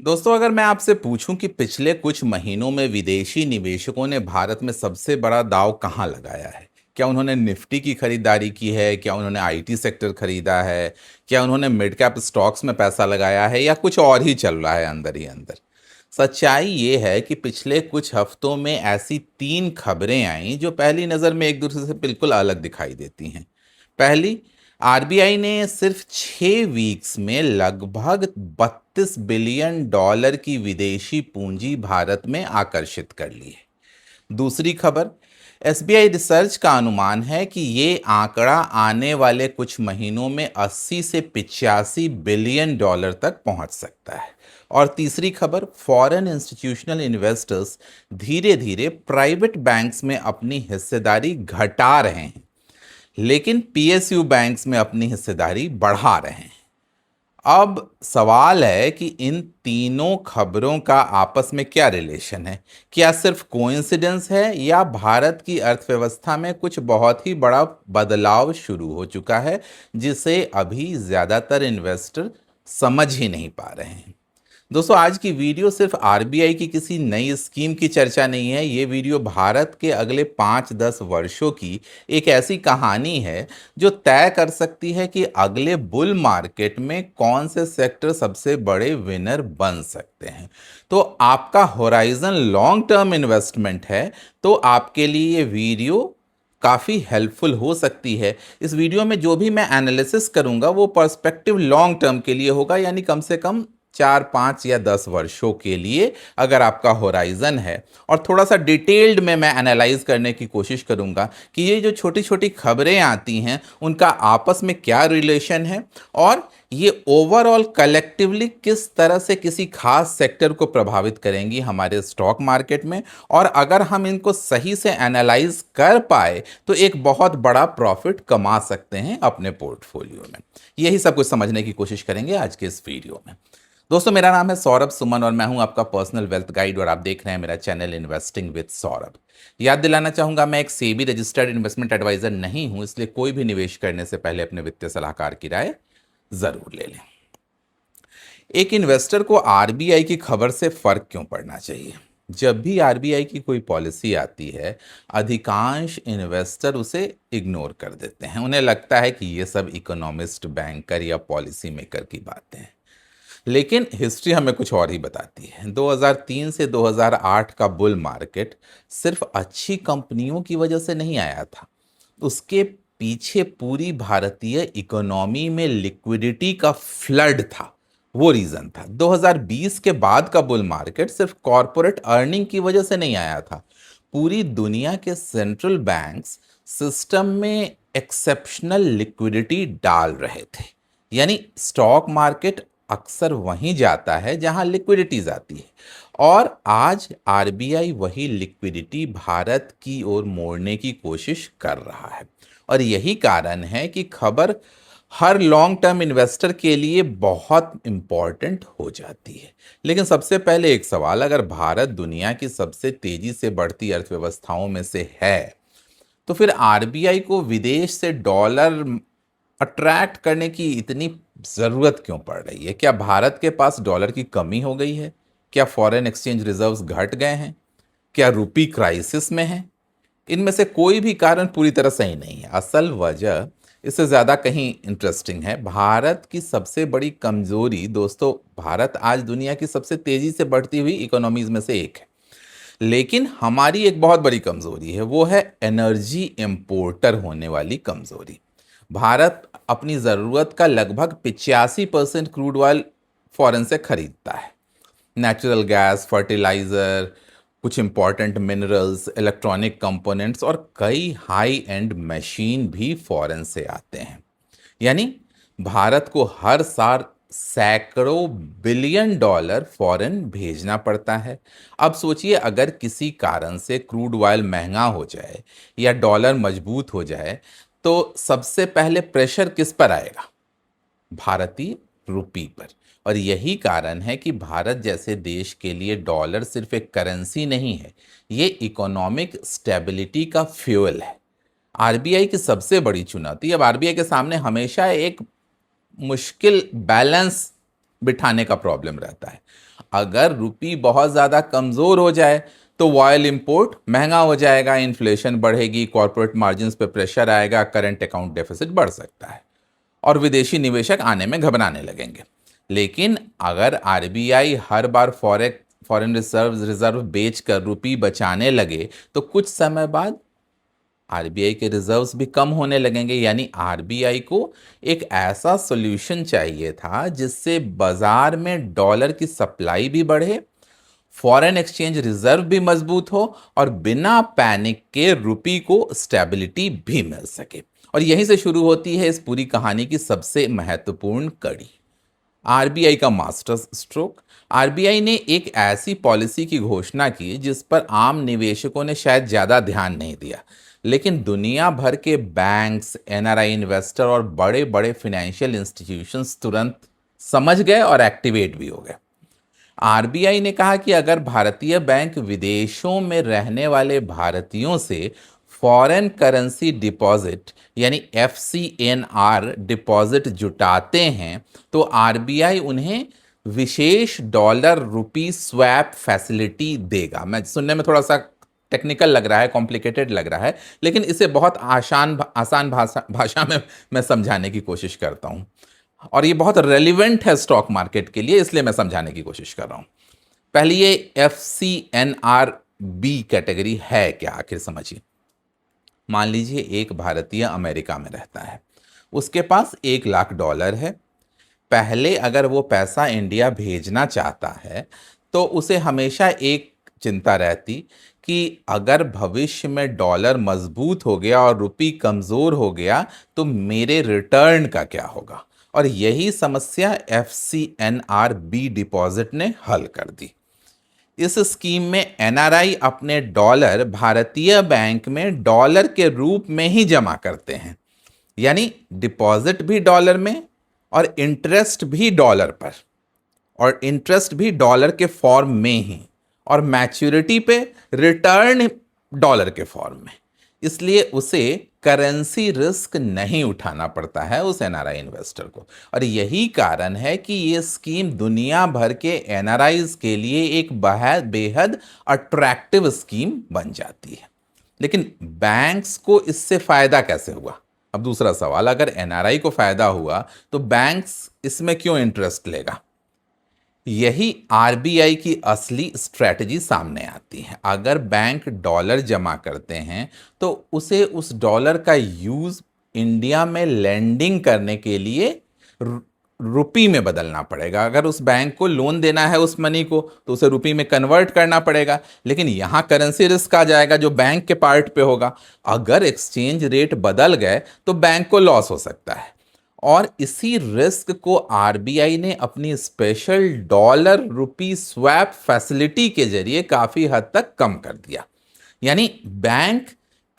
दोस्तों, अगर मैं आपसे पूछूं कि पिछले कुछ महीनों में विदेशी निवेशकों ने भारत में सबसे बड़ा दांव कहां लगाया है, क्या उन्होंने निफ्टी की खरीदारी की है, क्या उन्होंने आईटी सेक्टर खरीदा है, क्या उन्होंने मिड कैप स्टॉक्स में पैसा लगाया है, या कुछ और ही चल रहा है अंदर ही अंदर। सच्चाई ये है कि पिछले कुछ हफ्तों में ऐसी तीन खबरें आईं जो पहली नज़र में एक दूसरे से बिल्कुल अलग दिखाई देती हैं। पहली, आरबीआई ने सिर्फ 6 वीक्स में लगभग $32 बिलियन की विदेशी पूंजी भारत में आकर्षित कर ली है। दूसरी खबर, एसबीआई रिसर्च का अनुमान है कि ये आंकड़ा आने वाले कुछ महीनों में 80 से $85 बिलियन तक पहुंच सकता है। और तीसरी खबर, फॉरेन इंस्टीट्यूशनल इन्वेस्टर्स धीरे धीरे प्राइवेट बैंक्स में अपनी हिस्सेदारी घटा रहे हैं, लेकिन पीएसयू बैंक्स में अपनी हिस्सेदारी बढ़ा रहे हैं। अब सवाल है कि इन तीनों खबरों का आपस में क्या रिलेशन है। क्या सिर्फ कोइंसिडेंस है या भारत की अर्थव्यवस्था में कुछ बहुत ही बड़ा बदलाव शुरू हो चुका है जिसे अभी ज़्यादातर इन्वेस्टर समझ ही नहीं पा रहे हैं। दोस्तों, आज की वीडियो सिर्फ आरबीआई की किसी नई स्कीम की चर्चा नहीं है। ये वीडियो भारत के अगले 5-10 वर्षों की एक ऐसी कहानी है जो तय कर सकती है कि अगले बुल मार्केट में कौन से सेक्टर सबसे बड़े विनर बन सकते हैं। तो आपका होराइजन लॉन्ग टर्म इन्वेस्टमेंट है तो आपके लिए ये वीडियो काफ़ी हेल्पफुल हो सकती है। इस वीडियो में जो भी मैं एनालिसिस करूंगा वो पर्सपेक्टिव लॉन्ग टर्म के लिए होगा, यानी कम से कम 4, 5 या 10 वर्षों के लिए अगर आपका होराइजन है। और थोड़ा सा डिटेल्ड में मैं एनालाइज करने की कोशिश करूंगा कि ये जो छोटी छोटी खबरें आती हैं उनका आपस में क्या रिलेशन है और ये ओवरऑल कलेक्टिवली किस तरह से किसी खास सेक्टर को प्रभावित करेंगी हमारे स्टॉक मार्केट में। और अगर हम इनको सही से एनालाइज कर पाए तो एक बहुत बड़ा प्रॉफिट कमा सकते हैं अपने पोर्टफोलियो में। यही सब कुछ समझने की कोशिश करेंगे आज के इस वीडियो में। दोस्तों, मेरा नाम है सौरभ सुमन और मैं हूं आपका पर्सनल वेल्थ गाइड और आप देख रहे हैं मेरा चैनल इन्वेस्टिंग विद सौरभ। याद दिलाना चाहूंगा, मैं एक सेबी रजिस्टर्ड इन्वेस्टमेंट एडवाइजर नहीं हूं, इसलिए कोई भी निवेश करने से पहले अपने वित्तीय सलाहकार की राय जरूर ले लें। एक इन्वेस्टर को आरबीआई की खबर से फर्क क्यों पड़ना चाहिए? जब भी आरबीआई की कोई पॉलिसी आती है, अधिकांश इन्वेस्टर उसे इग्नोर कर देते हैं। उन्हें लगता है कि ये सब इकोनॉमिस्ट, बैंकर या पॉलिसी मेकर की बातें हैं। लेकिन हिस्ट्री हमें कुछ और ही बताती है। 2003 से 2008 का बुल मार्केट सिर्फ अच्छी कंपनियों की वजह से नहीं आया था, उसके पीछे पूरी भारतीय इकोनॉमी में लिक्विडिटी का फ्लड था, वो रीजन था। 2020 के बाद का बुल मार्केट सिर्फ कॉरपोरेट अर्निंग की वजह से नहीं आया था, पूरी दुनिया के सेंट्रल बैंक्स सिस्टम में एक्सेप्शनल लिक्विडिटी डाल रहे थे। यानी स्टॉक मार्केट अक्सर वहीं जाता है जहां लिक्विडिटीज आती है, और आज आरबीआई वही लिक्विडिटी भारत की ओर मोड़ने की कोशिश कर रहा है। और यही कारण है कि खबर हर लॉन्ग टर्म इन्वेस्टर के लिए बहुत इंपॉर्टेंट हो जाती है। लेकिन सबसे पहले एक सवाल, अगर भारत दुनिया की सबसे तेजी से बढ़ती अर्थव्यवस्थाओं में से है तो फिर आरबीआई को विदेश से डॉलर अट्रैक्ट करने की इतनी ज़रूरत क्यों पड़ रही है? क्या भारत के पास डॉलर की कमी हो गई है? क्या फॉरेन एक्सचेंज रिजर्व्स घट गए हैं? क्या रुपी क्राइसिस में है? इनमें से कोई भी कारण पूरी तरह सही नहीं है। असल वजह इससे ज़्यादा कहीं इंटरेस्टिंग है। भारत की सबसे बड़ी कमज़ोरी, दोस्तों, भारत आज दुनिया की सबसे तेज़ी से बढ़ती हुई इकोनॉमीज़ में से एक है, लेकिन हमारी एक बहुत बड़ी कमज़ोरी है, वो है एनर्जी इंपोर्टर होने वाली कमज़ोरी। भारत अपनी ज़रूरत का लगभग 85% क्रूड ऑयल फॉरेन से खरीदता है। नेचुरल गैस, फर्टिलाइज़र, कुछ इंपॉर्टेंट मिनरल्स, इलेक्ट्रॉनिक कंपोनेंट्स और कई हाई एंड मशीन भी फॉरेन से आते हैं। यानी भारत को हर साल सैकड़ों बिलियन डॉलर फॉरेन भेजना पड़ता है। अब सोचिए, अगर किसी कारण से क्रूड ऑयल महंगा हो जाए या डॉलर मजबूत हो जाए तो सबसे पहले प्रेशर किस पर आएगा? भारतीय रुपी पर। और यही कारण है कि भारत जैसे देश के लिए डॉलर सिर्फ एक करेंसी नहीं है, ये इकोनॉमिक स्टेबिलिटी का फ्यूल है। आरबीआई की सबसे बड़ी चुनौती, अब आरबीआई के सामने हमेशा एक मुश्किल बैलेंस बिठाने का प्रॉब्लम रहता है। अगर रुपी बहुत ज़्यादा कमज़ोर हो जाए तो ऑयल इंपोर्ट महंगा हो जाएगा, इन्फ्लेशन बढ़ेगी, कॉर्पोरेट मार्जिन्स पे प्रेशर आएगा, करंट अकाउंट डेफिसिट बढ़ सकता है और विदेशी निवेशक आने में घबराने लगेंगे। लेकिन अगर आरबीआई हर बार फॉरेन रिजर्व बेचकर रुपी बचाने लगे तो कुछ समय बाद आरबीआई के रिजर्व्स भी कम होने लगेंगे। यानी आरबीआई को एक ऐसा सॉल्यूशन चाहिए था जिससे बाजार में डॉलर की सप्लाई भी बढ़े, फॉरेन एक्सचेंज रिजर्व भी मजबूत हो और बिना पैनिक के रुपी को स्टेबिलिटी भी मिल सके। और यहीं से शुरू होती है इस पूरी कहानी की सबसे महत्वपूर्ण कड़ी, आरबीआई का मास्टर स्ट्रोक। आरबीआई ने एक ऐसी पॉलिसी की घोषणा की जिस पर आम निवेशकों ने शायद ज़्यादा ध्यान नहीं दिया, लेकिन दुनिया भर के बैंक्स, एनआरआई इन्वेस्टर और बड़े बड़े फाइनेंशियल इंस्टीट्यूशंस तुरंत समझ गए और एक्टिवेट भी हो गए। आरबीआई ने कहा कि अगर भारतीय बैंक विदेशों में रहने वाले भारतीयों से फॉरेन करेंसी डिपॉजिट यानी FCNR डिपॉजिट जुटाते हैं तो आरबीआई उन्हें विशेष डॉलर रुपी स्वैप फैसिलिटी देगा। मैं सुनने में थोड़ा सा टेक्निकल लग रहा है, कॉम्प्लिकेटेड लग रहा है, लेकिन इसे बहुत आसान भाषा में मैं समझाने की कोशिश करता हूं और ये बहुत रेलिवेंट है स्टॉक मार्केट के लिए, इसलिए मैं समझाने की कोशिश कर रहा हूं। पहले ये FCNR-B कैटेगरी है क्या, आखिर समझिए। मान लीजिए एक भारतीय अमेरिका में रहता है, उसके पास $1,00,000 है। पहले अगर वो पैसा इंडिया भेजना चाहता है तो उसे हमेशा एक चिंता रहती कि अगर भविष्य में डॉलर मजबूत हो गया और रुपी कमज़ोर हो गया तो मेरे रिटर्न का क्या होगा। और यही समस्या FCNR-B डिपॉजिट ने हल कर दी। इस स्कीम में एनआरआई अपने डॉलर भारतीय बैंक में डॉलर के रूप में ही जमा करते हैं, यानी डिपॉजिट भी डॉलर में और इंटरेस्ट भी डॉलर पर, और इंटरेस्ट भी डॉलर के फॉर्म में ही, और मैच्योरिटी पे रिटर्न डॉलर के फॉर्म में। इसलिए उसे करेंसी रिस्क नहीं उठाना पड़ता है उस एनआरआई इन्वेस्टर को। और यही कारण है कि ये स्कीम दुनिया भर के एनआरआईज के लिए एक बेहद अट्रैक्टिव स्कीम बन जाती है। लेकिन बैंक्स को इससे फायदा कैसे हुआ? अब दूसरा सवाल, अगर एनआरआई को फायदा हुआ तो बैंक्स इसमें क्यों इंटरेस्ट लेगा? यही आरबीआई की असली स्ट्रैटेजी सामने आती है। अगर बैंक डॉलर जमा करते हैं तो उसे उस डॉलर का यूज इंडिया में लेंडिंग करने के लिए रुपी में बदलना पड़ेगा। अगर उस बैंक को लोन देना है उस मनी को तो उसे रुपी में कन्वर्ट करना पड़ेगा, लेकिन यहां करेंसी रिस्क आ जाएगा जो बैंक के पार्ट पे होगा। अगर एक्सचेंज रेट बदल गए तो बैंक को लॉस हो सकता है, और इसी रिस्क को आरबीआई ने अपनी special dollar rupee swap facility के जरिए काफी हद तक कम कर दिया। यानी बैंक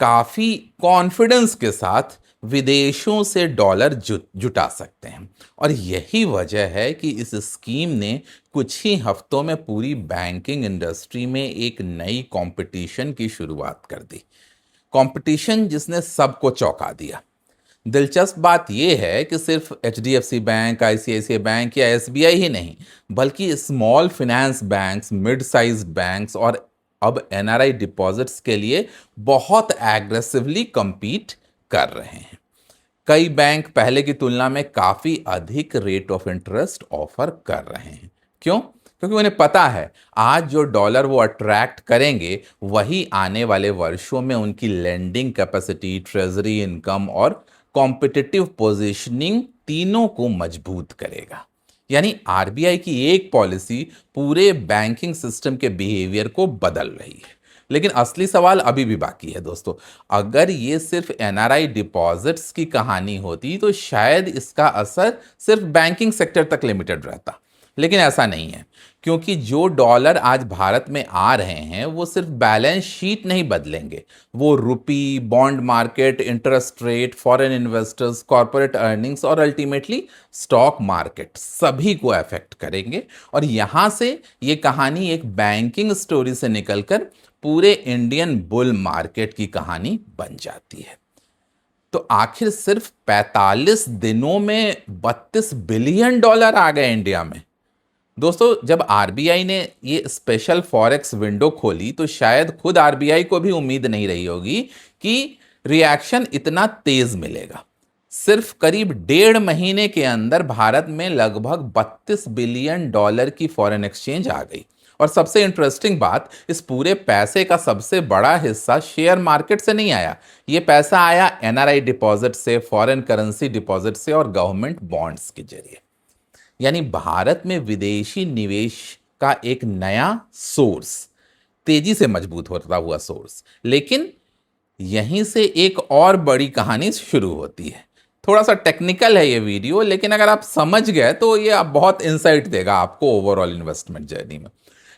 काफी कॉन्फिडेंस के साथ विदेशों से डॉलर जुटा सकते हैं। और यही वजह है कि इस स्कीम ने कुछ ही हफ्तों में पूरी बैंकिंग इंडस्ट्री में एक नई कंपटीशन की शुरुआत कर दी। कंपटीशन जिसने सबको चौंका दिया। दिलचस्प बात यह है कि सिर्फ HDFC बैंक, ICICI बैंक या SBI ही नहीं, बल्कि small finance banks, mid size banks और अब एनआरआई डिपॉजिट्स के लिए बहुत एग्रेसिवली compete कर रहे हैं। कई बैंक पहले की तुलना में काफी अधिक रेट ऑफ इंटरेस्ट ऑफर कर रहे हैं। क्यों? क्योंकि उन्हें पता है आज जो डॉलर वो अट्रैक्ट करेंगे वही आने वाले वर्षों में उनकी लेंडिंग कैपेसिटी, ट्रेजरी इनकम और कॉम्पिटिटिव पोजीशनिंग तीनों को मजबूत करेगा। यानी आरबीआई की एक पॉलिसी पूरे बैंकिंग सिस्टम के बिहेवियर को बदल रही है। लेकिन असली सवाल अभी भी बाकी है दोस्तों। अगर ये सिर्फ एनआरआई डिपॉजिट्स की कहानी होती तो शायद इसका असर सिर्फ बैंकिंग सेक्टर तक लिमिटेड रहता, लेकिन ऐसा नहीं है, क्योंकि जो डॉलर आज भारत में आ रहे हैं वो सिर्फ बैलेंस शीट नहीं बदलेंगे, वो rupee, bond market, interest rate, foreign investors, corporate earnings और अल्टीमेटली स्टॉक मार्केट सभी को अफेक्ट करेंगे। और यहां से ये कहानी एक बैंकिंग स्टोरी से निकलकर पूरे इंडियन बुल मार्केट की कहानी बन जाती है। तो आखिर सिर्फ 45 दिनों में $32 बिलियन आ गए इंडिया में। दोस्तों, जब आरबीआई ने ये स्पेशल फॉरेक्स विंडो खोली तो शायद खुद आरबीआई को भी उम्मीद नहीं रही होगी कि रिएक्शन इतना तेज मिलेगा। सिर्फ करीब 1.5 महीने के अंदर भारत में लगभग $32 बिलियन की फॉरेन एक्सचेंज आ गई। और सबसे इंटरेस्टिंग बात, इस पूरे पैसे का सबसे बड़ा हिस्सा शेयर मार्केट से नहीं आया। ये पैसा आया एनआरआई डिपॉजिट से, फॉरेन करेंसी डिपॉजिट से और गवर्नमेंट बॉन्ड्स के जरिए। यानी भारत में विदेशी निवेश का एक नया सोर्स, तेजी से मजबूत होता हुआ सोर्स। लेकिन यहीं से एक और बड़ी कहानी शुरू होती है। थोड़ा सा टेक्निकल है ये वीडियो, लेकिन अगर आप समझ गए तो ये आप बहुत इंसाइट देगा आपको ओवरऑल इन्वेस्टमेंट जर्नी में।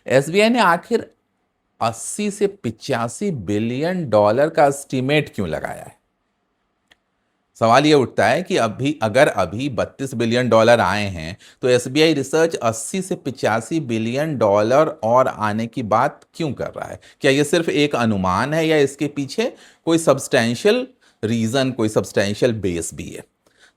एसबीआई ने आखिर 80 से 85 बिलियन डॉलर का एस्टीमेट क्यों लगाया है? सवाल ये उठता है कि अभी 32 बिलियन डॉलर आए हैं तो एसबीआई रिसर्च 80 से 85 बिलियन डॉलर और आने की बात क्यों कर रहा है? क्या ये सिर्फ एक अनुमान है या इसके पीछे कोई सब्सटैंशियल रीजन, कोई सब्सटैंशियल बेस भी है?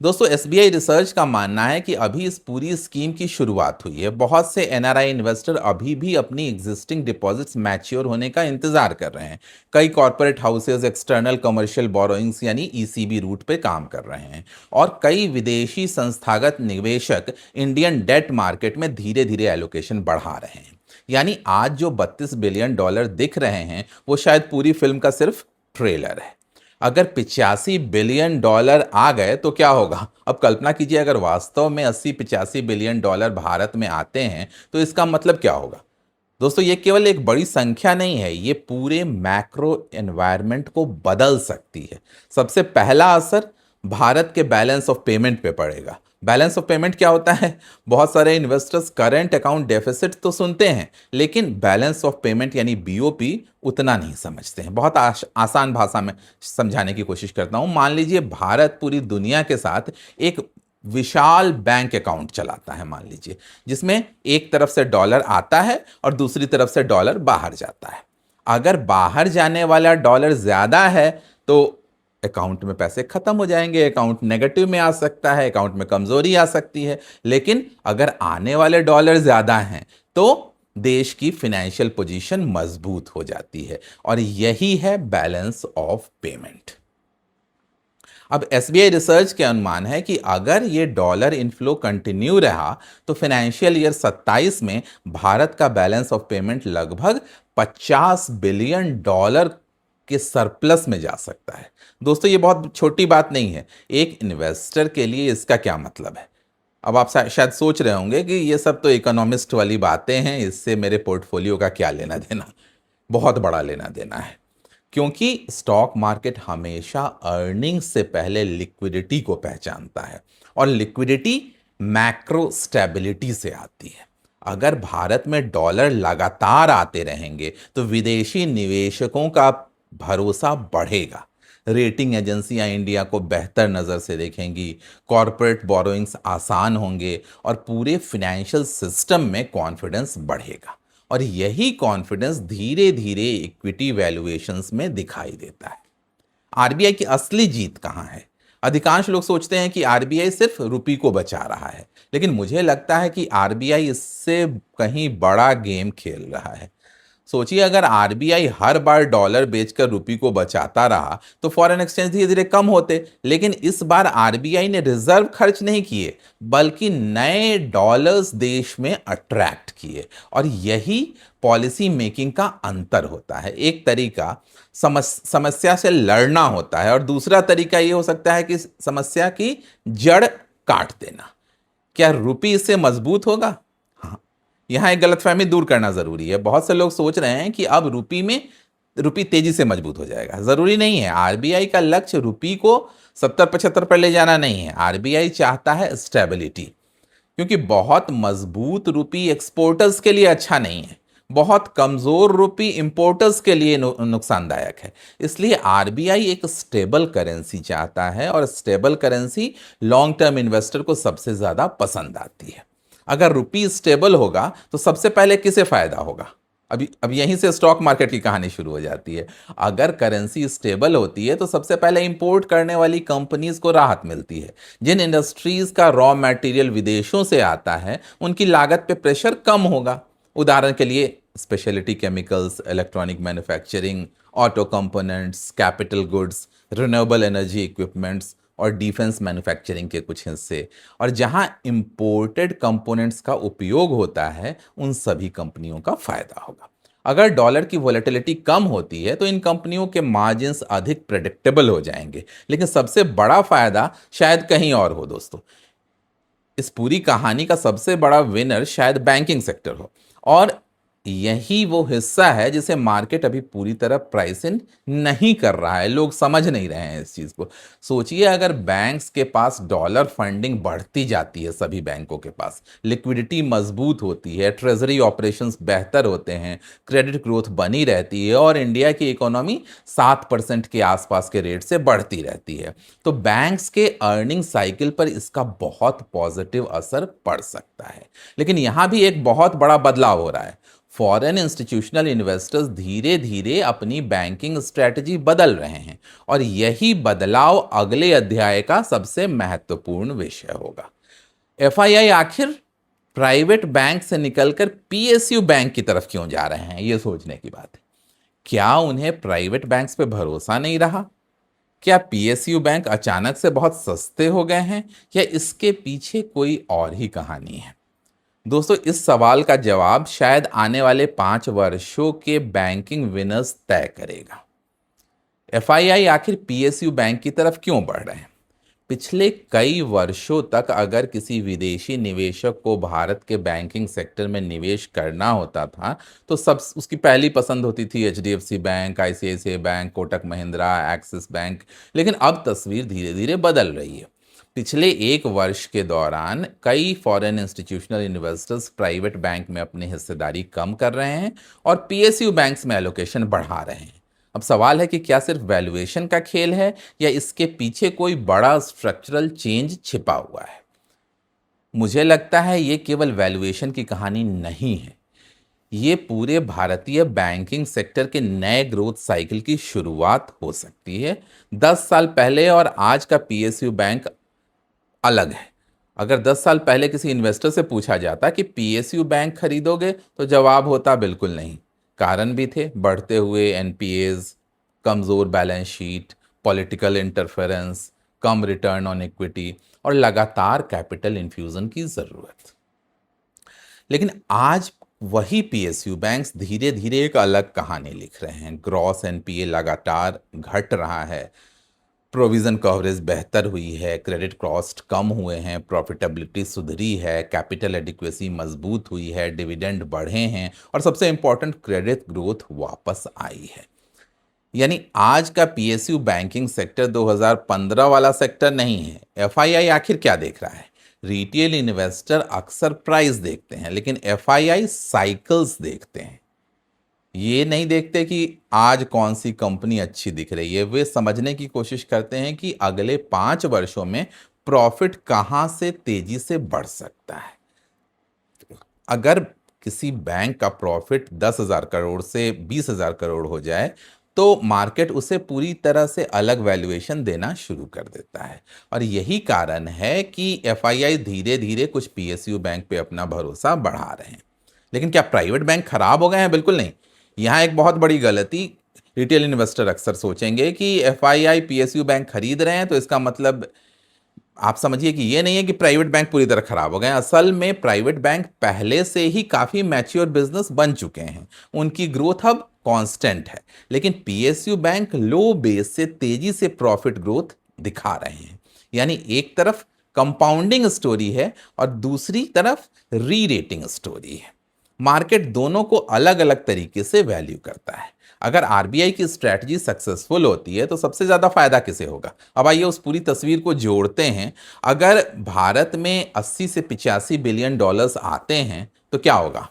दोस्तों, एसबीआई रिसर्च का मानना है कि अभी इस पूरी स्कीम की शुरुआत हुई है। बहुत से एनआरआई इन्वेस्टर अभी भी अपनी एग्जिस्टिंग डिपॉजिट्स मैच्योर होने का इंतजार कर रहे हैं। कई corporate houses external commercial borrowings यानी ईसीबी रूट पे काम कर रहे हैं और कई विदेशी संस्थागत निवेशक इंडियन डेट मार्केट में धीरे धीरे एलोकेशन बढ़ा रहे हैं। यानी आज जो $32 बिलियन दिख रहे हैं वो शायद पूरी फिल्म का सिर्फ ट्रेलर है। अगर 85 बिलियन डॉलर आ गए तो क्या होगा? अब कल्पना कीजिए, अगर वास्तव में 80-85 बिलियन डॉलर भारत में आते हैं तो इसका मतलब क्या होगा? दोस्तों, ये केवल एक बड़ी संख्या नहीं है, ये पूरे मैक्रो एनवायरनमेंट को बदल सकती है। सबसे पहला असर भारत के बैलेंस ऑफ पेमेंट पे पड़ेगा। बैलेंस ऑफ पेमेंट क्या होता है? बहुत सारे इन्वेस्टर्स करंट अकाउंट डेफिसिट तो सुनते हैं, लेकिन बैलेंस ऑफ पेमेंट यानी बीओपी उतना नहीं समझते हैं। बहुत आसान भाषा में समझाने की कोशिश करता हूं। मान लीजिए भारत पूरी दुनिया के साथ एक विशाल बैंक अकाउंट चलाता है, मान लीजिए, जिसमें एक तरफ से डॉलर आता है और दूसरी तरफ से डॉलर बाहर जाता है। अगर बाहर जाने वाला डॉलर ज्यादा है तो अकाउंट में पैसे खत्म हो जाएंगे, अकाउंट नेगेटिव में आ सकता है, अकाउंट में कमजोरी आ सकती है। लेकिन अगर आने वाले डॉलर ज्यादा हैं तो देश की फाइनेंशियल पोजीशन मजबूत हो जाती है और यही है बैलेंस ऑफ पेमेंट। अब एसबीआई रिसर्च के अनुमान है कि अगर ये डॉलर इनफ्लो कंटिन्यू रहा तो फाइनेंशियल ईयर 27 में भारत का बैलेंस ऑफ पेमेंट लगभग $50 बिलियन के सरप्लस में जा सकता है। दोस्तों, ये बहुत छोटी बात नहीं है। एक इन्वेस्टर के लिए इसका क्या मतलब है? अब आप शायद सोच रहे होंगे कि ये सब तो इकोनॉमिस्ट वाली बातें हैं, इससे मेरे पोर्टफोलियो का क्या लेना देना? बहुत बड़ा लेना देना है, क्योंकि स्टॉक मार्केट हमेशा अर्निंग्स से पहले लिक्विडिटी को पहचानता है और लिक्विडिटी मैक्रो स्टेबिलिटी से आती है। अगर भारत में डॉलर लगातार आते रहेंगे तो विदेशी निवेशकों का भरोसा बढ़ेगा, रेटिंग एजेंसियां इंडिया को बेहतर नज़र से देखेंगी, कॉरपोरेट बोरोइंग्स आसान होंगे और पूरे फाइनेंशियल सिस्टम में कॉन्फिडेंस बढ़ेगा। और यही कॉन्फिडेंस धीरे धीरे इक्विटी वैल्यूएशंस में दिखाई देता है। आरबीआई की असली जीत कहाँ है? अधिकांश लोग सोचते हैं कि आरबीआई सिर्फ रुपये को बचा रहा है, लेकिन मुझे लगता है कि आरबीआई इससे कहीं बड़ा गेम खेल रहा है। सोचिए, अगर आरबीआई हर बार डॉलर बेचकर रुपये को बचाता रहा तो फॉरेन एक्सचेंज धीरे धीरे कम होते। लेकिन इस बार आरबीआई ने रिजर्व खर्च नहीं किए, बल्कि नए डॉलर्स देश में अट्रैक्ट किए। और यही पॉलिसी मेकिंग का अंतर होता है। एक तरीका समस्या से लड़ना होता है और दूसरा तरीका ये हो सकता है कि समस्या की जड़ काट देना। क्या रुपये इससे मजबूत होगा? यहां एक गलतफहमी दूर करना जरूरी है। बहुत से लोग सोच रहे हैं कि अब रुपये तेजी से मजबूत हो जाएगा। जरूरी नहीं है। आरबीआई का लक्ष्य रुपये को 70-75 पर ले जाना नहीं है। आरबीआई चाहता है स्टेबिलिटी, क्योंकि बहुत मजबूत रुपये एक्सपोर्टर्स के लिए अच्छा नहीं है, बहुत कमजोर रुपये इंपोर्टर्स के लिए नुकसानदायक है। इसलिए आरबीआई एक स्टेबल करेंसी चाहता है और stable currency long term investor को सबसे ज्यादा पसंद आती है। अगर रुपये स्टेबल होगा तो सबसे पहले किसे फायदा होगा? अब यहीं से स्टॉक मार्केट की कहानी शुरू हो जाती है। अगर करेंसी स्टेबल होती है तो सबसे पहले इंपोर्ट करने वाली कंपनीज को राहत मिलती है। जिन इंडस्ट्रीज का रॉ मटेरियल विदेशों से आता है उनकी लागत पे प्रेशर कम होगा। उदाहरण के लिए speciality chemicals, electronic manufacturing, auto components, capital goods, renewable energy equipments और डिफेंस मैन्युफैक्चरिंग के कुछ हिस्से। और जहां इंपोर्टेड कंपोनेंट्स का उपयोग होता है उन सभी कंपनियों का फायदा होगा। अगर डॉलर की वॉलेटिलिटी कम होती है तो इन कंपनियों के मार्जिन्स अधिक प्रेडिक्टेबल हो जाएंगे। लेकिन सबसे बड़ा फायदा शायद कहीं और हो दोस्तों। इस पूरी कहानी का सबसे बड़ा विनर शायद बैंकिंग सेक्टर हो, और यही वो हिस्सा है जिसे मार्केट अभी पूरी तरह प्राइस इन नहीं कर रहा है। लोग समझ नहीं रहे हैं इस चीज को। सोचिए, अगर बैंक्स के पास डॉलर फंडिंग बढ़ती जाती है, सभी बैंकों के पास लिक्विडिटी मजबूत होती है, ट्रेजरी ऑपरेशंस बेहतर होते हैं, क्रेडिट ग्रोथ बनी रहती है और इंडिया की इकोनॉमी 7% के आसपास के रेट से बढ़ती रहती है, तो बैंक्स के अर्निंग साइकिल पर इसका बहुत पॉजिटिव असर पड़ सकता है। लेकिन यहां भी एक बहुत बड़ा बदलाव हो रहा है। फॉरेन इंस्टीट्यूशनल इन्वेस्टर्स धीरे धीरे अपनी बैंकिंग स्ट्रेटजी बदल रहे हैं, और यही बदलाव अगले अध्याय का सबसे महत्वपूर्ण विषय होगा। एफआईआई आखिर प्राइवेट बैंक से निकलकर पीएसयू बैंक की तरफ क्यों जा रहे हैं, यह सोचने की बात है। क्या उन्हें प्राइवेट बैंक्स पे भरोसा नहीं रहा? क्या पीएसयू बैंक अचानक से बहुत सस्ते हो गए हैं, या इसके पीछे कोई और ही कहानी है? दोस्तों, इस सवाल का जवाब शायद आने वाले 5 वर्षों के बैंकिंग विनर्स तय करेगा। एफआईआई आखिर पीएसयू बैंक की तरफ क्यों बढ़ रहे हैं? पिछले कई वर्षों तक अगर किसी विदेशी निवेशक को भारत के बैंकिंग सेक्टर में निवेश करना होता था तो सब उसकी पहली पसंद होती थी HDFC bank, ICICI bank, Kotak Mahindra, axis bank. लेकिन अब तस्वीर धीरे धीरे बदल रही है। पिछले 1 वर्ष के दौरान कई foreign institutional investors private bank में अपनी हिस्सेदारी कम कर रहे हैं और पीएसयू बैंक्स में एलोकेशन बढ़ा रहे हैं। अब सवाल है कि क्या सिर्फ वैल्यूएशन का खेल है, या इसके पीछे कोई बड़ा स्ट्रक्चरल चेंज छिपा हुआ है? मुझे लगता है ये केवल वैल्यूएशन की कहानी नहीं है। ये पूरे भारतीय बैंकिंग सेक्टर के नए ग्रोथ साइकिल की शुरुआत हो सकती है। 10 साल पहले और आज का पीएसयू बैंक अलग है। अगर 10 साल पहले किसी इन्वेस्टर से पूछा जाता कि पीएसयू बैंक खरीदोगे, तो जवाब होता बिल्कुल नहीं। कारण भी थे, बढ़ते हुए एनपीएज, कमज़ोर balance sheet, political interference, come return on equity और लगातार कैपिटल इन्फ्यूज़न की ज़रूरत। लेकिन आज वही पीएसयू बैंक्स धीरे धीरे एक अलग कहानी लिख रहे हैं। ग्रॉस एनपीए लगातार घट रहा है, प्रोविज़न कवरेज बेहतर हुई है, क्रेडिट कॉस्ट कम हुए हैं, प्रॉफिटेबिलिटी सुधरी है, कैपिटल एडिक्वेसी मजबूत हुई है, डिविडेंड बढ़े हैं और सबसे इंपॉर्टेंट क्रेडिट ग्रोथ वापस आई है। यानी आज का पीएसयू बैंकिंग सेक्टर 2015 वाला सेक्टर नहीं है। एफआईआई आखिर क्या देख रहा है? रिटेल इन्वेस्टर अक्सर प्राइस देखते हैं, लेकिन एफआईआई साइकिल्स देखते हैं। ये नहीं देखते कि आज कौन सी कंपनी अच्छी दिख रही है, वे समझने की कोशिश करते हैं कि अगले 5 वर्षों में प्रॉफिट कहां से तेजी से बढ़ सकता है। अगर किसी बैंक का प्रॉफिट 10,000 करोड़ से 20,000 करोड़ हो जाए तो मार्केट उसे पूरी तरह से अलग वैल्यूएशन देना शुरू कर देता है। और यही कारण है कि एफआईआई धीरे धीरे कुछ पीएसयू बैंक पे अपना भरोसा बढ़ा रहे हैं। लेकिन क्या प्राइवेट बैंक खराब हो गए हैं? बिल्कुल नहीं। यहाँ एक बहुत बड़ी गलती, रिटेल इन्वेस्टर अक्सर सोचेंगे कि एफआईआई पीएसयू बैंक खरीद रहे हैं तो इसका मतलब आप समझिए कि ये नहीं है कि प्राइवेट बैंक पूरी तरह खराब हो गए हैं। असल में प्राइवेट बैंक पहले से ही काफ़ी मैच्योर बिजनेस बन चुके हैं, उनकी ग्रोथ अब कांस्टेंट है। लेकिन पीएसयू बैंक लो बेस से तेजी से प्रॉफिट ग्रोथ दिखा रहे हैं। यानी एक तरफ कंपाउंडिंग स्टोरी है और दूसरी तरफ री रेटिंग स्टोरी है। मार्केट दोनों को अलग अलग तरीके से वैल्यू करता है। अगर आरबीआई की स्ट्रैटेजी सक्सेसफुल होती है तो सबसे ज़्यादा फायदा किसे होगा? अब आइए उस पूरी तस्वीर को जोड़ते हैं। अगर भारत में 80 से 85 बिलियन डॉलर्स आते हैं तो क्या होगा?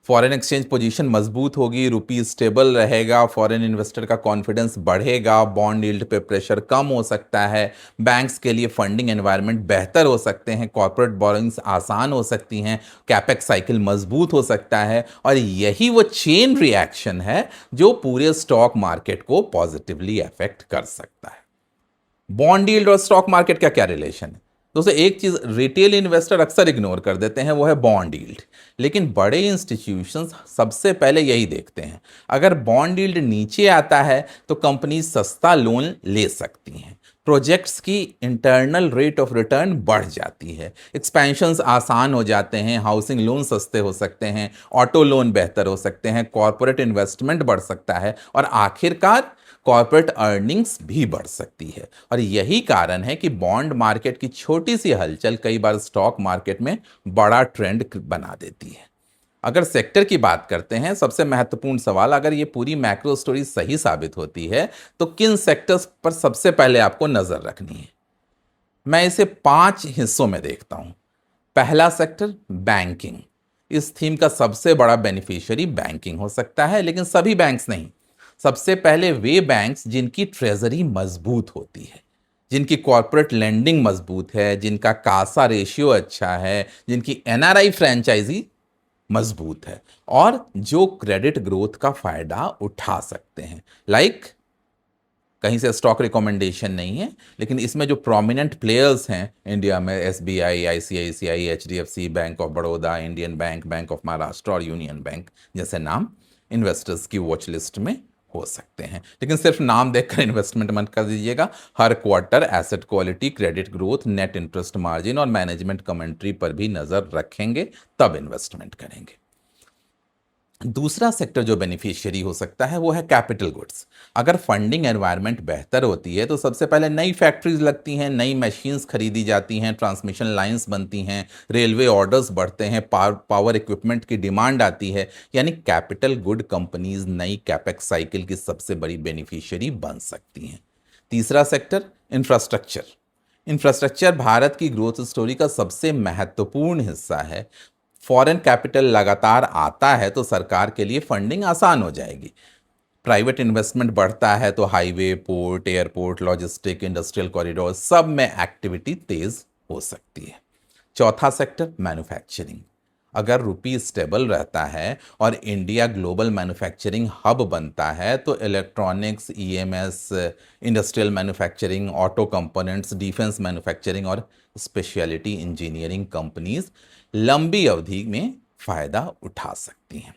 फॉरेन एक्सचेंज पोजीशन मजबूत होगी, रुपी स्टेबल रहेगा, फॉरेन इन्वेस्टर का कॉन्फिडेंस बढ़ेगा, बॉन्ड यील्ड पे प्रेशर कम हो सकता है, बैंक्स के लिए फंडिंग एनवायरनमेंट बेहतर हो सकते हैं, कॉर्पोरेट बोरोइंग्स आसान हो सकती हैं, कैपेक्स साइकिल मजबूत हो सकता है, और यही वो चेन रिएक्शन है जो पूरे स्टॉक मार्केट को पॉजिटिवली अफेक्ट कर सकता है। बॉन्ड यील्ड और स्टॉक मार्केट का क्या रिलेशन है? दोस्तों, एक चीज रिटेल इन्वेस्टर अक्सर इग्नोर कर देते हैं, वो है बॉन्ड यील्ड। लेकिन बड़े इंस्टीट्यूशंस सबसे पहले यही देखते हैं। अगर बॉन्ड यील्ड नीचे आता है तो कंपनी सस्ता लोन ले सकती हैं, प्रोजेक्ट्स की इंटरनल रेट ऑफ रिटर्न बढ़ जाती है, एक्सपेंशंस आसान हो जाते हैं, हाउसिंग लोन सस्ते हो सकते हैं, ऑटो लोन बेहतर हो सकते हैं, कॉर्पोरेट इन्वेस्टमेंट बढ़ सकता है, और आखिरकार कॉर्पोरेट अर्निंग्स भी बढ़ सकती है। और यही कारण है कि बॉन्ड मार्केट की छोटी सी हलचल कई बार स्टॉक मार्केट में बड़ा ट्रेंड बना देती है। अगर सेक्टर की बात करते हैं, सबसे महत्वपूर्ण सवाल, अगर ये पूरी मैक्रो स्टोरी सही साबित होती है तो किन सेक्टर्स पर सबसे पहले आपको नजर रखनी है? मैं इसे 5 हिस्सों में देखता हूं। पहला सेक्टर बैंकिंग। इस थीम का सबसे बड़ा बेनिफिशियरी बैंकिंग हो सकता है, लेकिन सभी बैंक्स नहीं। सबसे पहले वे बैंक्स जिनकी ट्रेजरी मजबूत होती है, जिनकी कॉर्पोरेट लेंडिंग मजबूत है, जिनका कासा रेशियो अच्छा है, जिनकी एनआरआई फ्रेंचाइजी मजबूत है, और जो क्रेडिट ग्रोथ का फायदा उठा सकते हैं। कहीं से स्टॉक रिकमेंडेशन नहीं है, लेकिन इसमें जो प्रोमिनेंट प्लेयर्स हैं इंडिया में, SBI, ICICI, HDFC, bank of Baroda, Indian bank, bank of Maharashtra और यूनियन बैंक जैसे नाम इन्वेस्टर्स की वॉच लिस्ट में हो सकते हैं। लेकिन सिर्फ नाम देखकर इन्वेस्टमेंट मत कर दीजिएगा। हर quarter asset quality, credit growth, net interest margin और मैनेजमेंट कमेंट्री पर भी नजर रखेंगे, तब इन्वेस्टमेंट करेंगे। दूसरा सेक्टर जो बेनिफिशियरी हो सकता है वो है कैपिटल गुड्स। अगर फंडिंग एनवायरनमेंट बेहतर होती है तो सबसे पहले नई फैक्ट्रीज लगती हैं, नई मशीन्स खरीदी जाती हैं, ट्रांसमिशन लाइंस बनती हैं, रेलवे ऑर्डर्स बढ़ते हैं, पावर इक्विपमेंट की डिमांड आती है। यानी कैपिटल गुड कंपनीज नई कैपेक्स साइकिल की सबसे बड़ी बेनिफिशियरी बन सकती हैं। तीसरा सेक्टर इंफ्रास्ट्रक्चर। इंफ्रास्ट्रक्चर भारत की ग्रोथ स्टोरी का सबसे महत्वपूर्ण हिस्सा है। फॉरेन कैपिटल लगातार आता है तो सरकार के लिए फंडिंग आसान हो जाएगी। प्राइवेट इन्वेस्टमेंट बढ़ता है तो highway, port, airport, logistic, industrial corridor सब में एक्टिविटी तेज हो सकती है। चौथा सेक्टर मैन्युफैक्चरिंग। अगर रुपी स्टेबल रहता है और इंडिया ग्लोबल मैन्युफैक्चरिंग हब बनता है तो electronics, EMS, industrial manufacturing, auto components, defence manufacturing और स्पेशलिटी इंजीनियरिंग कंपनीज लंबी अवधि में फायदा उठा सकती हैं।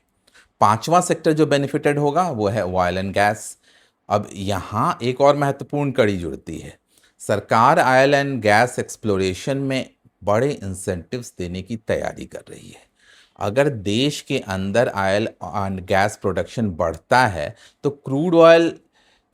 पांचवा सेक्टर जो बेनिफिटेड होगा वो है ऑयल एंड गैस। अब यहाँ एक और महत्वपूर्ण कड़ी जुड़ती है। सरकार ऑयल एंड गैस एक्सप्लोरेशन में बड़े इंसेंटिव्स देने की तैयारी कर रही है। अगर देश के अंदर ऑयल एंड गैस प्रोडक्शन बढ़ता है तो क्रूड ऑयल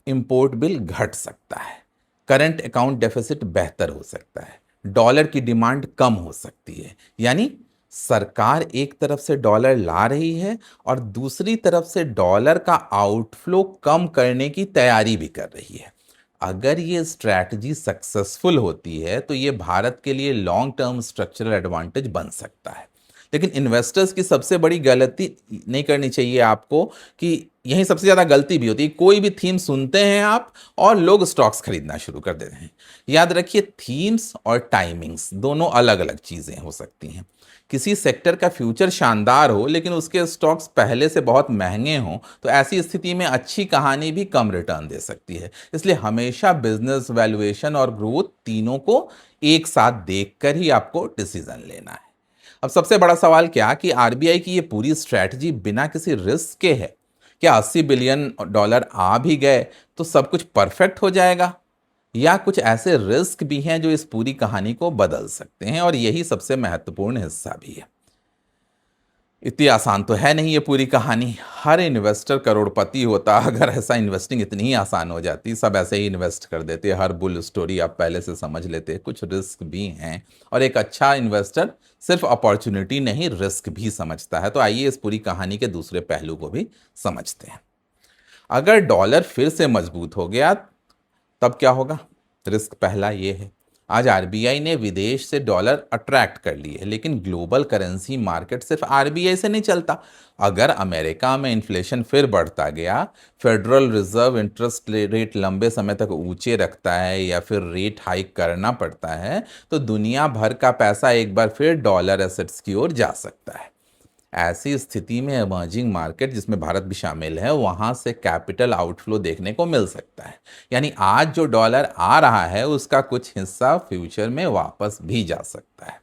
इंपोर्ट बिल घट सकता है, करंट अकाउंट डेफिसिट बेहतर हो सकता है, डॉलर की डिमांड कम हो सकती है। यानी सरकार एक तरफ से डॉलर ला रही है और दूसरी तरफ से डॉलर का आउटफ्लो कम करने की तैयारी भी कर रही है। अगर ये स्ट्रैटेजी सक्सेसफुल होती है तो ये भारत के लिए लॉन्ग टर्म स्ट्रक्चरल एडवांटेज बन सकता है। लेकिन इन्वेस्टर्स की सबसे बड़ी गलती नहीं करनी चाहिए आपको, कि यही सबसे ज़्यादा गलती भी होती है। कोई भी थीम सुनते हैं आप और लोग स्टॉक्स खरीदना शुरू कर देते हैं। याद रखिए, थीम्स और टाइमिंग्स दोनों अलग अलग चीज़ें हो सकती हैं। किसी सेक्टर का फ्यूचर शानदार हो लेकिन उसके स्टॉक्स पहले से बहुत महंगे हों तो ऐसी स्थिति में अच्छी कहानी भी कम रिटर्न दे सकती है। इसलिए हमेशा बिजनेस, वैल्यूएशन और ग्रोथ तीनों को एक साथ देखकर ही आपको डिसीजन लेना है। अब सबसे बड़ा सवाल क्या कि आरबीआई की ये पूरी स्ट्रैटेजी बिना किसी रिस्क के है? क्या 80 बिलियन डॉलर आ भी गए तो सब कुछ परफेक्ट हो जाएगा, या कुछ ऐसे रिस्क भी हैं जो इस पूरी कहानी को बदल सकते हैं? और यही सबसे महत्वपूर्ण हिस्सा भी है। इतनी आसान तो है नहीं ये पूरी कहानी। हर इन्वेस्टर करोड़पति होता अगर ऐसा इन्वेस्टिंग इतनी ही आसान हो जाती, सब ऐसे ही इन्वेस्ट कर देते, हर बुल स्टोरी आप पहले से समझ लेते। कुछ रिस्क भी हैं और एक अच्छा इन्वेस्टर सिर्फ अपॉर्चुनिटी नहीं, रिस्क भी समझता है। तो आइए इस पूरी कहानी के दूसरे पहलू को भी समझते हैं। अगर डॉलर फिर से मजबूत हो गया तब क्या होगा? रिस्क पहला ये है। आज आरबीआई ने विदेश से डॉलर अट्रैक्ट कर लिए, लेकिन ग्लोबल करेंसी मार्केट सिर्फ आरबीआई से नहीं चलता। अगर अमेरिका में इन्फ्लेशन फिर बढ़ता गया, फेडरल रिजर्व इंटरेस्ट रेट लंबे समय तक ऊंचे रखता है या फिर रेट हाइक करना पड़ता है, तो दुनिया भर का पैसा एक बार फिर डॉलर एसेट्स की ओर जा सकता है। ऐसी स्थिति में इमर्जिंग मार्केट, जिसमें भारत भी शामिल है, वहां से कैपिटल आउटफ्लो देखने को मिल सकता है। यानी आज जो डॉलर आ रहा है उसका कुछ हिस्सा फ्यूचर में वापस भी जा सकता है।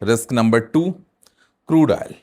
Risk number 2, crude oil.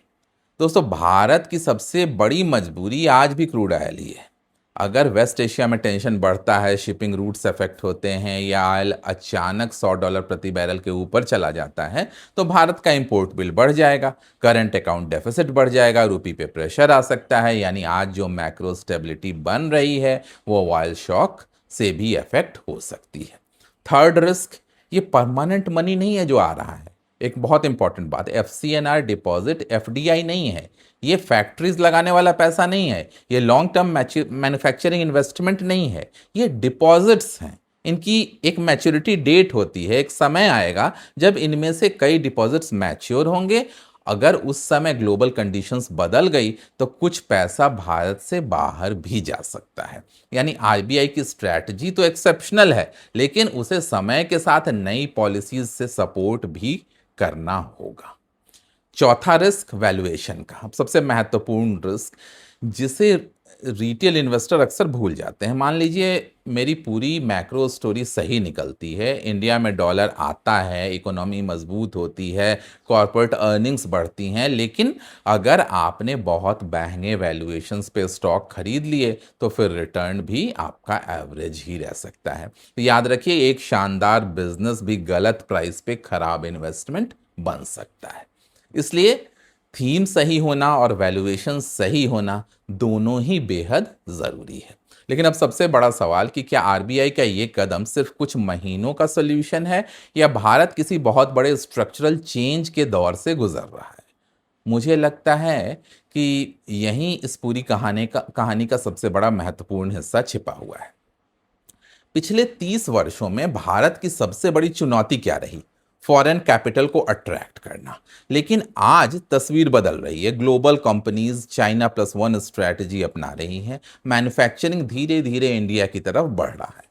दोस्तों, भारत की सबसे बड़ी मजबूरी आज भी क्रूड ऑयल ही है। अगर वेस्ट एशिया में टेंशन बढ़ता है, शिपिंग रूट्स अफेक्ट होते हैं या ऑयल अचानक $100 प्रति बैरल के ऊपर चला जाता है, तो भारत का इंपोर्ट बिल बढ़ जाएगा, करंट अकाउंट डेफिसिट बढ़ जाएगा, रुपये पे प्रेशर आ सकता है। यानी आज जो मैक्रो स्टेबिलिटी बन रही है वो ऑयल शॉक से भी अफेक्ट हो सकती है। थर्ड रिस्क, ये परमानेंट मनी नहीं है जो आ रहा है। एक बहुत इंपॉर्टेंट बात, FCNR डिपॉजिट एफडीआई नहीं है, ये फैक्ट्रीज लगाने वाला पैसा नहीं है, ये लॉन्ग टर्म मैन्युफैक्चरिंग इन्वेस्टमेंट नहीं है, ये डिपॉजिट्स हैं। इनकी एक मैच्योरिटी डेट होती है, एक समय आएगा जब इनमें से कई डिपॉजिट्स मैच्योर होंगे। अगर उस समय ग्लोबल कंडीशंस बदल गई तो कुछ पैसा भारत से बाहर भी जा सकता है। यानी आरबीआई की स्ट्रैटेजी तो एक्सेप्शनल है, लेकिन उसे समय के साथ नई पॉलिसीज से सपोर्ट भी करना होगा। चौथा रिस्क, वैल्यूएशन का। अब सबसे महत्वपूर्ण रिस्क, जिसे रिटेल इन्वेस्टर अक्सर भूल जाते हैं। मान लीजिए मेरी पूरी मैक्रो स्टोरी सही निकलती है, इंडिया में डॉलर आता है, इकोनॉमी मजबूत होती है, कॉर्पोरेट अर्निंग्स बढ़ती हैं, लेकिन अगर आपने बहुत महंगे वैल्यूएशंस पे स्टॉक खरीद लिए तो फिर रिटर्न भी आपका एवरेज ही रह सकता है। तो याद रखिए, एक शानदार बिजनेस भी गलत प्राइस पे खराब इन्वेस्टमेंट बन सकता है। इसलिए थीम सही होना और वैल्यूएशन सही होना दोनों ही बेहद ज़रूरी है। लेकिन अब सबसे बड़ा सवाल कि क्या आरबीआई का ये कदम सिर्फ कुछ महीनों का सॉल्यूशन है या भारत किसी बहुत बड़े स्ट्रक्चरल चेंज के दौर से गुजर रहा है? मुझे लगता है कि यहीं इस पूरी कहानी का सबसे बड़ा महत्वपूर्ण हिस्सा छिपा हुआ है। पिछले 30 वर्षों में भारत की सबसे बड़ी चुनौती क्या रही? फॉरेन कैपिटल को अट्रैक्ट करना। लेकिन आज तस्वीर बदल रही है। Global companies China plus one strategy अपना रही हैं, मैन्युफैक्चरिंग धीरे धीरे इंडिया की तरफ बढ़ रहा है,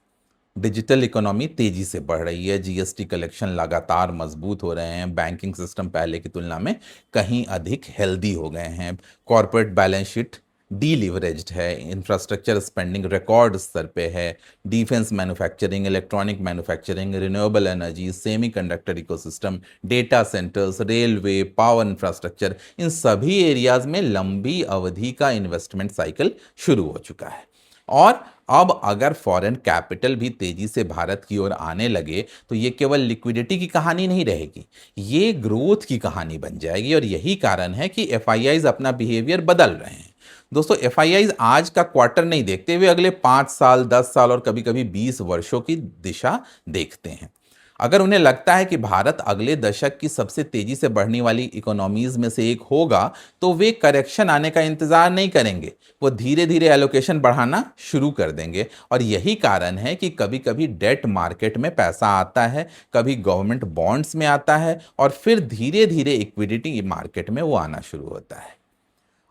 डिजिटल इकोनॉमी तेजी से बढ़ रही है, जीएसटी कलेक्शन लगातार मजबूत हो रहे हैं, बैंकिंग सिस्टम पहले की तुलना में कहीं अधिक हेल्दी हो गए हैं, कॉर्पोरेट बैलेंस शीट डीलिवरेज्ड है, इंफ्रास्ट्रक्चर स्पेंडिंग रिकॉर्ड स्तर पे है, defence manufacturing, electronic manufacturing, renewable energy, semiconductor ecosystem, data centres, railway, power infrastructure, इन सभी एरियाज में लंबी अवधि का इन्वेस्टमेंट साइकिल शुरू हो चुका है। और अब अगर फॉरेन कैपिटल भी तेजी से भारत की ओर आने लगे तो ये केवल लिक्विडिटी की कहानी नहीं रहेगी, ये ग्रोथ की कहानी बन जाएगी। और यही कारण है कि एफआईआईज अपना बिहेवियर बदल रहे हैं। दोस्तों, एफआईआईज आज का क्वार्टर नहीं देखते, वे अगले 5 साल, 10 साल और कभी कभी 20 वर्षों की दिशा देखते हैं। अगर उन्हें लगता है कि भारत अगले दशक की सबसे तेजी से बढ़ने वाली इकोनॉमीज में से एक होगा, तो वे करेक्शन आने का इंतजार नहीं करेंगे, वो धीरे धीरे एलोकेशन बढ़ाना शुरू कर देंगे। और यही कारण है कि कभी कभी डेट मार्केट में पैसा आता है, कभी गवर्नमेंट बॉन्ड्स में आता है और फिर धीरे धीरे इक्विडिटी मार्केट में वो आना शुरू होता है।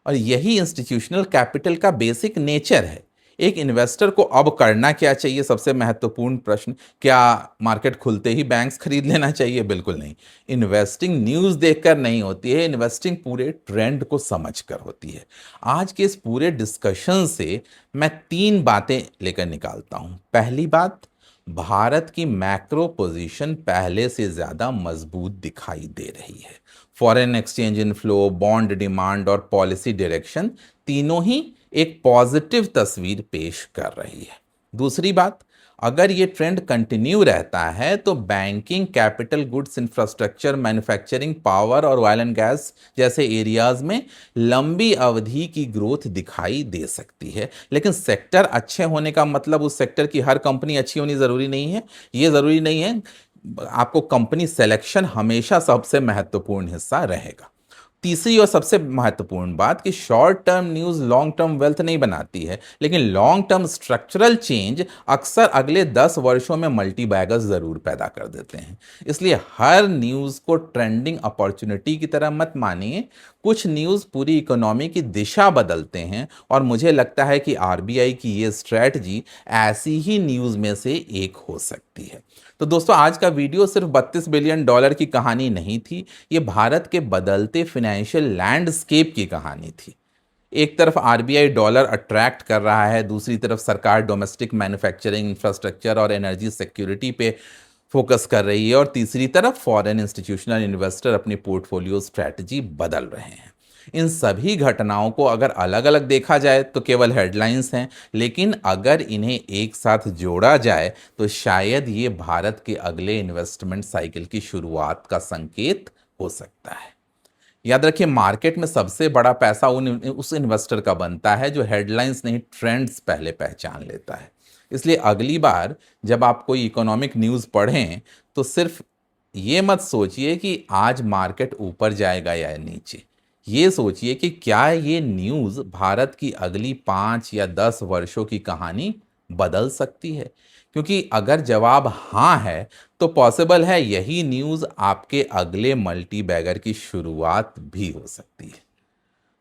और यही इंस्टीट्यूशनल कैपिटल का बेसिक नेचर है। एक इन्वेस्टर को अब करना क्या चाहिए? सबसे महत्वपूर्ण प्रश्न, क्या मार्केट खुलते ही बैंक्स खरीद लेना चाहिए? बिल्कुल नहीं। इन्वेस्टिंग न्यूज़ देखकर नहीं होती है, इन्वेस्टिंग पूरे ट्रेंड को समझकर होती है। आज के इस पूरे डिस्कशन से मैं 3 बातें लेकर निकालता हूं। पहली बात, भारत की मैक्रो पोजीशन पहले से ज़्यादा मजबूत दिखाई दे रही है। Foreign exchange inflow, bond demand और पॉलिसी डायरेक्शन तीनों ही एक पॉजिटिव तस्वीर पेश कर रही है। दूसरी बात, अगर ये ट्रेंड कंटिन्यू रहता है तो banking, capital goods, infrastructure, manufacturing, power और ऑयल एंड गैस जैसे एरियाज में लंबी अवधि की ग्रोथ दिखाई दे सकती है। लेकिन सेक्टर अच्छे होने का मतलब उस सेक्टर की हर कंपनी अच्छी होनी ज़रूरी नहीं है। ये ज़रूरी नहीं है। आपको कंपनी सिलेक्शन हमेशा सबसे महत्वपूर्ण हिस्सा रहेगा। तीसरी और सबसे महत्वपूर्ण बात कि short term news long term wealth नहीं बनाती है, लेकिन लॉन्ग टर्म स्ट्रक्चरल चेंज अक्सर अगले 10 वर्षों में मल्टी बैगर्स ज़रूर पैदा कर देते हैं। इसलिए हर न्यूज़ को ट्रेंडिंग अपॉर्चुनिटी की तरह मत मानिए। कुछ न्यूज़ पूरी इकोनॉमी की दिशा बदलते हैं और मुझे लगता है कि आरबीआई की ये स्ट्रैटेजी ऐसी ही न्यूज़ में से एक हो सकती है। तो दोस्तों, आज का वीडियो सिर्फ $32 बिलियन की कहानी नहीं थी, ये भारत के बदलते फाइनेंशियल लैंडस्केप की कहानी थी। एक तरफ आरबीआई डॉलर अट्रैक्ट कर रहा है, दूसरी तरफ सरकार डोमेस्टिक मैन्युफैक्चरिंग, इंफ्रास्ट्रक्चर और एनर्जी सिक्योरिटी पे फोकस कर रही है, और तीसरी तरफ फॉरेन इंस्टीट्यूशनल इन्वेस्टर अपनी पोर्टफोलियो स्ट्रैटेजी बदल रहे हैं। इन सभी घटनाओं को अगर अलग अलग देखा जाए तो केवल हेडलाइंस हैं, लेकिन अगर इन्हें एक साथ जोड़ा जाए तो शायद ये भारत के अगले इन्वेस्टमेंट साइकिल की शुरुआत का संकेत हो सकता है। याद रखिए, मार्केट में सबसे बड़ा पैसा उस इन्वेस्टर का बनता है जो हेडलाइंस नहीं, ट्रेंड्स पहले पहचान लेता है। इसलिए अगली बार जब आप कोई इकोनॉमिक न्यूज़ पढ़ें तो सिर्फ ये मत सोचिए कि आज मार्केट ऊपर जाएगा या नीचे। ये सोचिए कि क्या ये न्यूज़ भारत की अगली 5 या 10 वर्षों की कहानी बदल सकती है। क्योंकि अगर जवाब हाँ है तो पॉसिबल है यही न्यूज़ आपके अगले मल्टी बैगर की शुरुआत भी हो सकती है।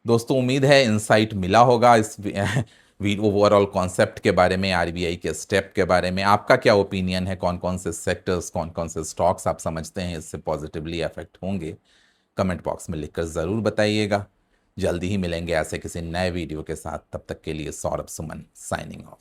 दोस्तों, उम्मीद है इंसाइट मिला होगा इस ओवरऑल कॉन्सेप्ट के बारे में, आरबीआई के स्टेप के बारे में। आपका क्या ओपिनियन है? कौन कौन से सेक्टर्स, कौन कौन से स्टॉक्स आप समझते हैं इससे पॉजिटिवली अफेक्ट होंगे? कमेंट बॉक्स में लिखकर ज़रूर बताइएगा। जल्दी ही मिलेंगे ऐसे किसी नए वीडियो के साथ। तब तक के लिए सौरभ सुमन साइनिंग ऑफ।